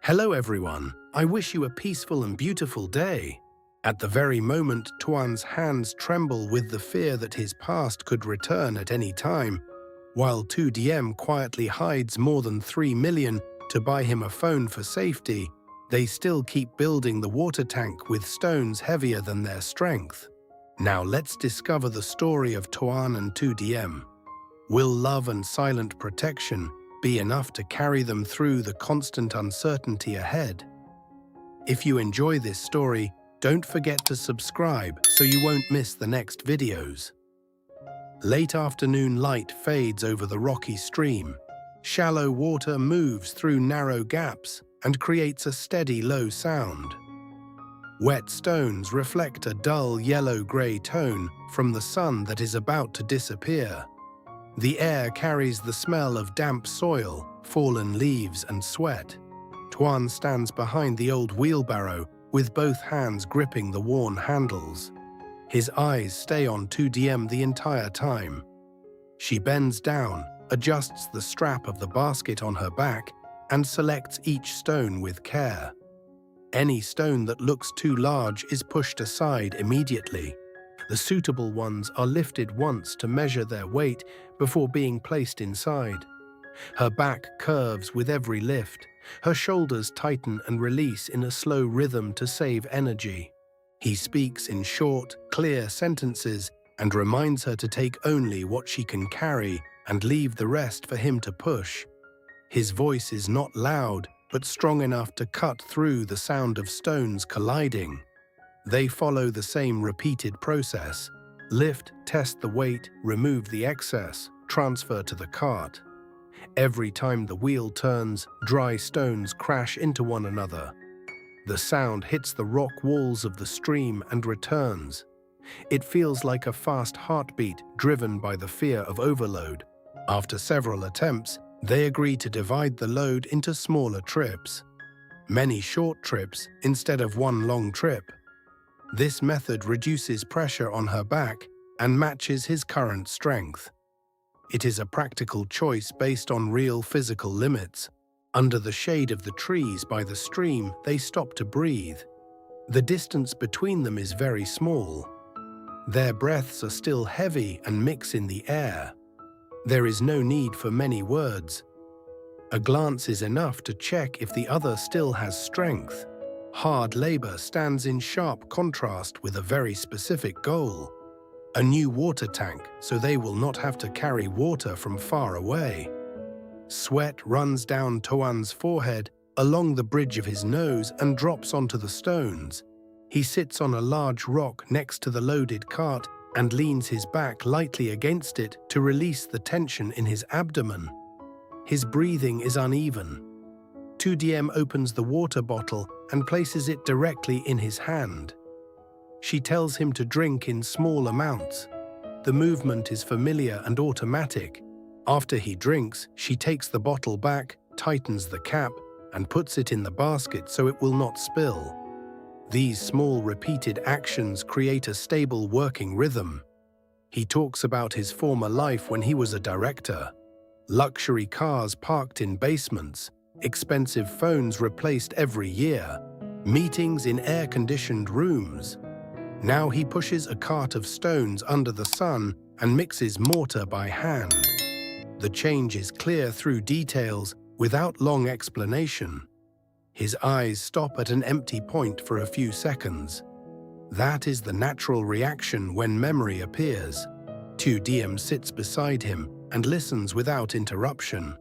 Hello everyone, I wish you a peaceful and beautiful day. At the very moment, Toan's hands tremble with the fear that his past could return at any time. While Tu Diem quietly hides more than 3 million to buy him a phone for safety, they still keep building the water tank with stones heavier than their strength. Now let's discover the story of Toan and Tu Diem. Will love and silent protection be enough to carry them through the constant uncertainty ahead? If you enjoy this story, don't forget to subscribe so you won't miss the next videos. Late afternoon light fades over the rocky stream. Shallow water moves through narrow gaps and creates a steady low sound. Wet stones reflect a dull yellow-grey tone from the sun that is about to disappear. The air carries the smell of damp soil, fallen leaves and sweat. Toan stands behind the old wheelbarrow with both hands gripping the worn handles. His eyes stay on Tu Diem the entire time. She bends down, adjusts the strap of the basket on her back, and selects each stone with care. Any stone that looks too large is pushed aside immediately. The suitable ones are lifted once to measure their weight before being placed inside. Her back curves with every lift. Her shoulders tighten and release in a slow rhythm to save energy. He speaks in short, clear sentences and reminds her to take only what she can carry and leave the rest for him to push. His voice is not loud, but strong enough to cut through the sound of stones colliding. They follow the same repeated process. Lift, test the weight, remove the excess, transfer to the cart. Every time the wheel turns, dry stones crash into one another. The sound hits the rock walls of the stream and returns. It feels like a fast heartbeat driven by the fear of overload. After several attempts, they agree to divide the load into smaller trips. Many short trips instead of one long trip. This method reduces pressure on her back and matches his current strength. It is a practical choice based on real physical limits. Under the shade of the trees by the stream, they stop to breathe. The distance between them is very small. Their breaths are still heavy and mix in the air. There is no need for many words. A glance is enough to check if the other still has strength. Hard labor stands in sharp contrast with a very specific goal. A new water tank, so they will not have to carry water from far away. Sweat runs down Toan's forehead, along the bridge of his nose and drops onto the stones. He sits on a large rock next to the loaded cart and leans his back lightly against it to release the tension in his abdomen. His breathing is uneven. Tu Diem opens the water bottle and places it directly in his hand. She tells him to drink in small amounts. The movement is familiar and automatic. After he drinks, she takes the bottle back, tightens the cap, and puts it in the basket so it will not spill. These small repeated actions create a stable working rhythm. He talks about his former life when he was a director. Luxury cars parked in basements, expensive phones replaced every year, meetings in air-conditioned rooms. Now he pushes a cart of stones under the sun and mixes mortar by hand. The change is clear through details without long explanation. His eyes stop at an empty point for a few seconds. That is the natural reaction when memory appears. Tu Diem sits beside him and listens without interruption.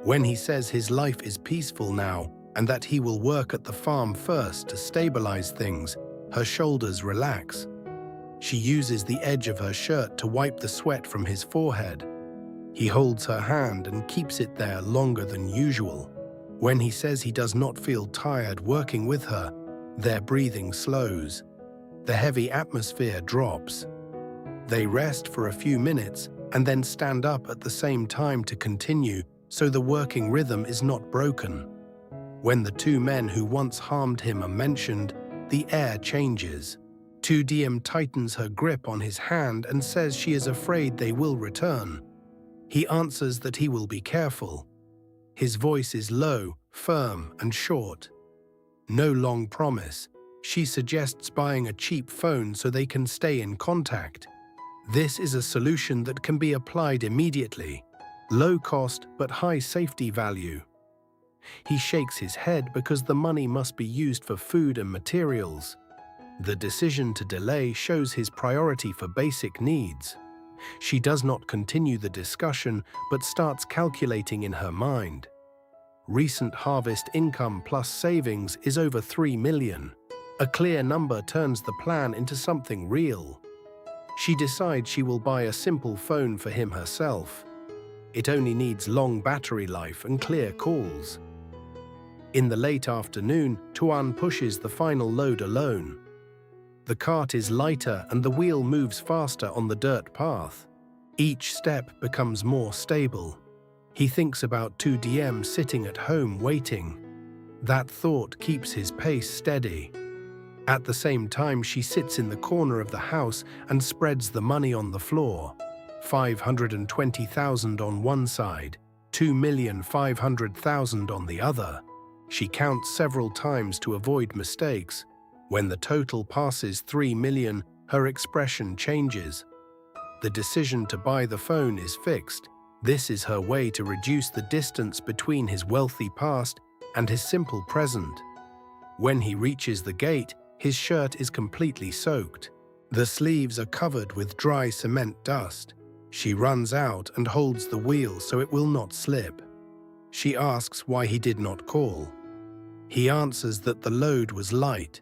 When he says his life is peaceful now and that he will work at the farm first to stabilize things, her shoulders relax. She uses the edge of her shirt to wipe the sweat from his forehead. He holds her hand and keeps it there longer than usual. When he says he does not feel tired working with her, their breathing slows. The heavy atmosphere drops. They rest for a few minutes and then stand up at the same time to continue, so the working rhythm is not broken. When the two men who once harmed him are mentioned, the air changes. Tu Diem tightens her grip on his hand and says she is afraid they will return. He answers that he will be careful. His voice is low, firm and short. No long promise. She suggests buying a cheap phone so they can stay in contact. This is a solution that can be applied immediately. Low cost but high safety value. He shakes his head because the money must be used for food and materials. The decision to delay shows his priority for basic needs. She does not continue the discussion but starts calculating in her mind. Recent harvest income plus savings is over 3 million. A clear number turns the plan into something real. She decides she will buy a simple phone for him herself. It only needs long battery life and clear calls. In the late afternoon, Toan pushes the final load alone. The cart is lighter and the wheel moves faster on the dirt path. Each step becomes more stable. He thinks about Tu Diem sitting at home waiting. That thought keeps his pace steady. At the same time, she sits in the corner of the house and spreads the money on the floor. 520,000 on one side, 2,500,000 on the other. She counts several times to avoid mistakes. When the total passes 3 million, her expression changes. The decision to buy the phone is fixed. This is her way to reduce the distance between his wealthy past and his simple present. When he reaches the gate, his shirt is completely soaked. The sleeves are covered with dry cement dust. She runs out and holds the wheel so it will not slip. She asks why he did not call. He answers that the load was light.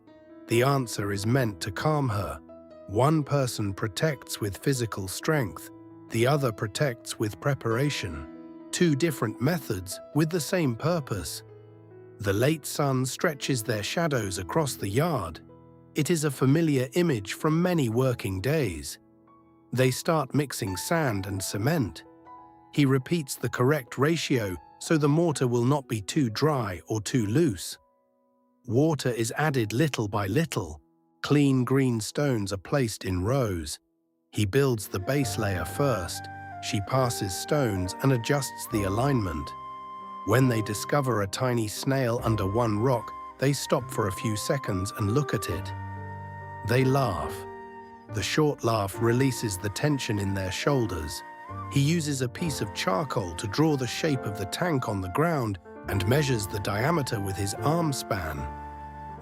The answer is meant to calm her. One person protects with physical strength, the other protects with preparation. Two different methods with the same purpose. The late sun stretches their shadows across the yard. It is a familiar image from many working days. They start mixing sand and cement. He repeats the correct ratio so the mortar will not be too dry or too loose. Water is added little by little. Clean green stones are placed in rows. He builds the base layer first. She passes stones and adjusts the alignment. When they discover a tiny snail under one rock, they stop for a few seconds and look at it. They laugh. The short laugh releases the tension in their shoulders. He uses a piece of charcoal to draw the shape of the tank on the ground and measures the diameter with his arm span.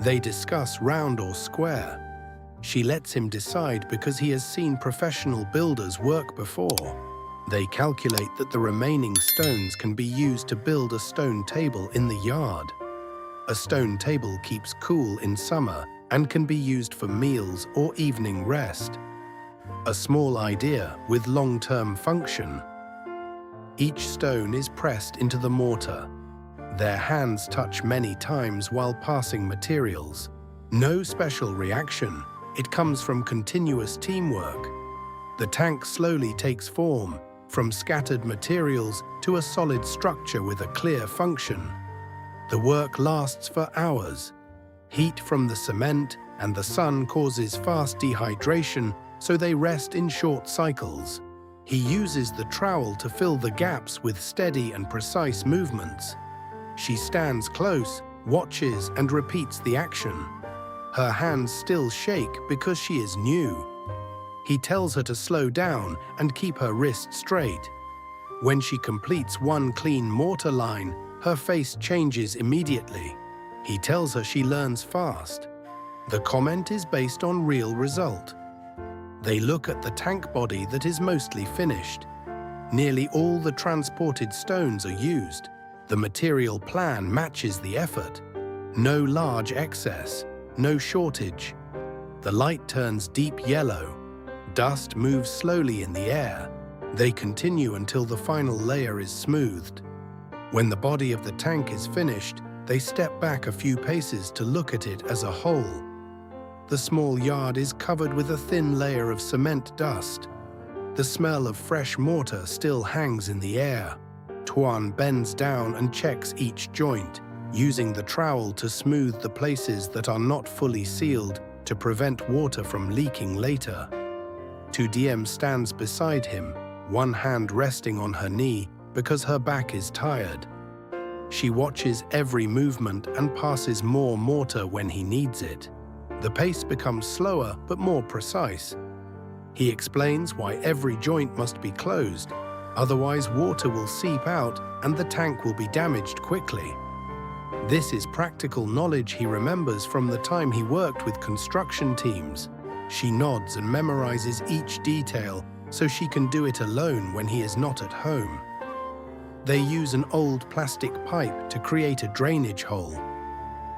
They discuss round or square. She lets him decide because he has seen professional builders work before. They calculate that the remaining stones can be used to build a stone table in the yard. A stone table keeps cool in summer and can be used for meals or evening rest. A small idea with long-term function. Each stone is pressed into the mortar. Their hands touch many times while passing materials. No special reaction. It comes from continuous teamwork. The tank slowly takes form, from scattered materials to a solid structure with a clear function. The work lasts for hours. Heat from the cement and the sun causes fast dehydration, so they rest in short cycles. He uses the trowel to fill the gaps with steady and precise movements. She stands close, watches, and repeats the action. Her hands still shake because she is new. He tells her to slow down and keep her wrist straight. When she completes one clean mortar line, her face changes immediately. He tells her she learns fast. The comment is based on real result. They look at the tank body that is mostly finished. Nearly all the transported stones are used. The material plan matches the effort. No large excess, no shortage. The light turns deep yellow. Dust moves slowly in the air. They continue until the final layer is smoothed. When the body of the tank is finished, they step back a few paces to look at it as a whole. The small yard is covered with a thin layer of cement dust. The smell of fresh mortar still hangs in the air. Toan bends down and checks each joint, using the trowel to smooth the places that are not fully sealed to prevent water from leaking later. Tu Diem stands beside him, one hand resting on her knee because her back is tired. She watches every movement and passes more mortar when he needs it. The pace becomes slower but more precise. He explains why every joint must be closed, otherwise water will seep out and the tank will be damaged quickly. This is practical knowledge he remembers from the time he worked with construction teams. She nods and memorizes each detail so she can do it alone when he is not at home. They use an old plastic pipe to create a drainage hole.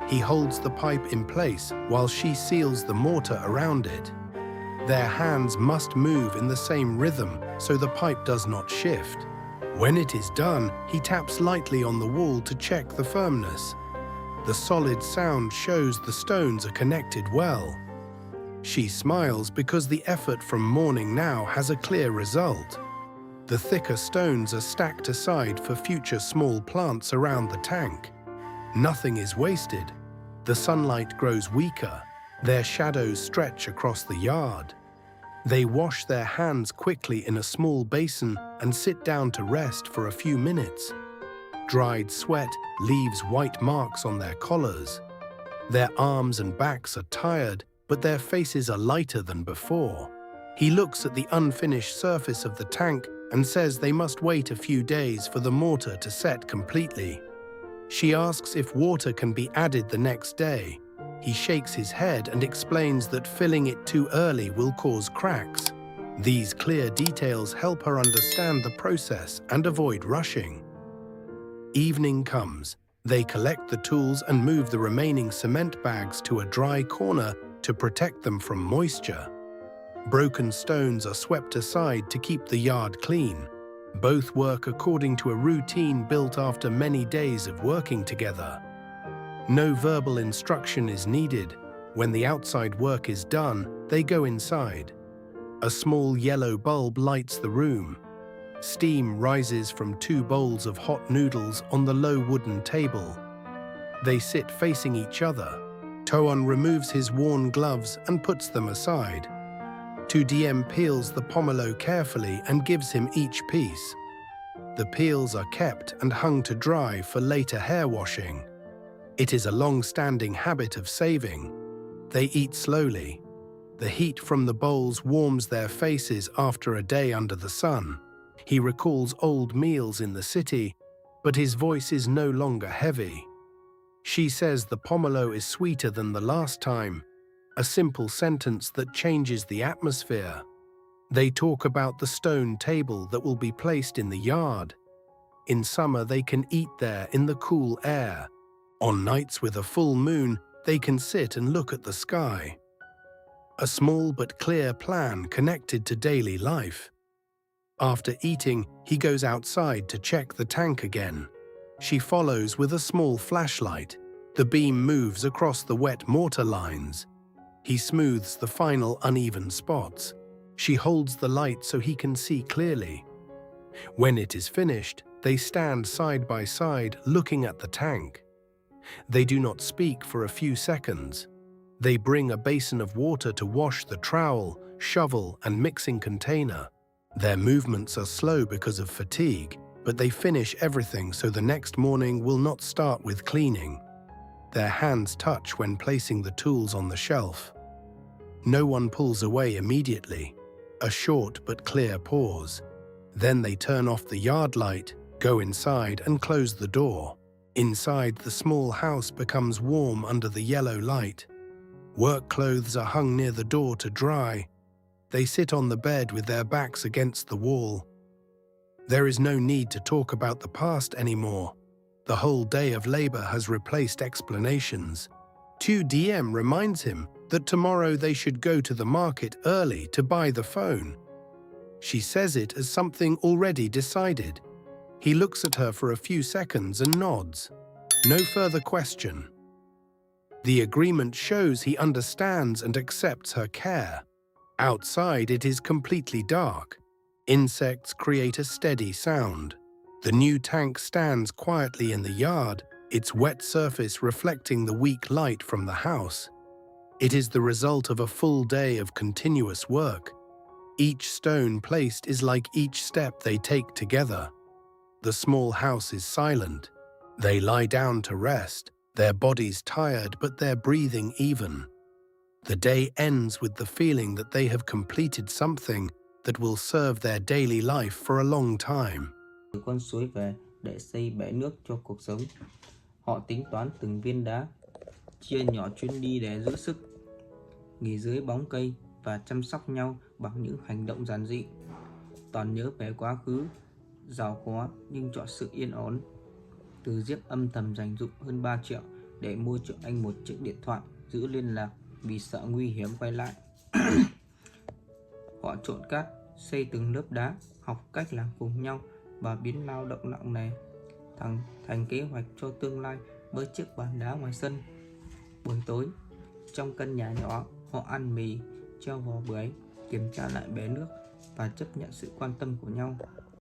He holds the pipe in place while she seals the mortar around it. Their hands must move in the same rhythm so the pipe does not shift. When it is done, he taps lightly on the wall to check the firmness. The solid sound shows the stones are connected well. She smiles because the effort from morning now has a clear result. The thicker stones are stacked aside for future small plants around the tank. Nothing is wasted. The sunlight grows weaker. Their shadows stretch across the yard. They wash their hands quickly in a small basin and sit down to rest for a few minutes. Dried sweat leaves white marks on their collars. Their arms and backs are tired, but their faces are lighter than before. He looks at the unfinished surface of the tank and says they must wait a few days for the mortar to set completely. She asks if water can be added the next day. He shakes his head and explains that filling it too early will cause cracks. These clear details help her understand the process and avoid rushing. Evening comes. They collect the tools and move the remaining cement bags to a dry corner to protect them from moisture. Broken stones are swept aside to keep the yard clean. Both work according to a routine built after many days of working together. No verbal instruction is needed. When the outside work is done, they go inside. A small yellow bulb lights the room. Steam rises from 2 bowls of hot noodles on the low wooden table. They sit facing each other. Toan removes his worn gloves and puts them aside. Tu Diem peels the pomelo carefully and gives him each piece. The peels are kept and hung to dry for later hair washing. It is a long-standing habit of saving. They eat slowly. The heat from the bowls warms their faces after a day under the sun. He recalls old meals in the city, but his voice is no longer heavy. She says the pomelo is sweeter than the last time, a simple sentence that changes the atmosphere. They talk about the stone table that will be placed in the yard. In summer, they can eat there in the cool air. On nights with a full moon, they can sit and look at the sky. A small but clear plan connected to daily life. After eating, he goes outside to check the tank again. She follows with a small flashlight. The beam moves across the wet mortar lines. He smooths the final uneven spots. She holds the light so he can see clearly. When it is finished, they stand side by side looking at the tank. They do not speak for a few seconds. They bring a basin of water to wash the trowel, shovel, and mixing container. Their movements are slow because of fatigue, but they finish everything so the next morning will not start with cleaning. Their hands touch when placing the tools on the shelf. No one pulls away immediately. A short but clear pause. Then they turn off the yard light, go inside and close the door. Inside, the small house becomes warm under the yellow light. Work clothes are hung near the door to dry. They sit on the bed with their backs against the wall. There is no need to talk about the past anymore. The whole day of labor has replaced explanations. Tu Diem reminds him that tomorrow they should go to the market early to buy the phone. She says it as something already decided. He looks at her for a few seconds and nods. No further question. The agreement shows he understands and accepts her care. Outside, it is completely dark. Insects create a steady sound. The new tank stands quietly in the yard, its wet surface reflecting the weak light from the house. It is the result of a full day of continuous work. Each stone placed is like each step they take together. The small house is silent. They lie down to rest, their bodies tired but their breathing even. The day ends with the feeling that they have completed something that will serve their daily life for a long time. Từ con suối về để xây bể nước cho cuộc sống. Họ tính toán từng viên đá, chia nhỏ chuyến đi để giữ sức, nghỉ dưới bóng cây và chăm sóc nhau bằng những hành động giản dị. Toàn nhớ về quá khứ, giàu có nhưng chọn sự yên ổn. Từ Diếp âm thầm dành dụm hơn 3 triệu để mua cho anh một chiếc điện thoại giữ liên lạc vì sợ nguy hiểm quay lại. Họ trộn cát, xây từng lớp đá, học cách làm cùng nhau và biến lao động nặng nề thành kế hoạch cho tương lai với chiếc bàn đá ngoài sân. Buổi tối, trong căn nhà nhỏ, họ ăn mì, treo vò bưởi, kiểm tra lại bể nước và chấp nhận sự quan tâm của nhau.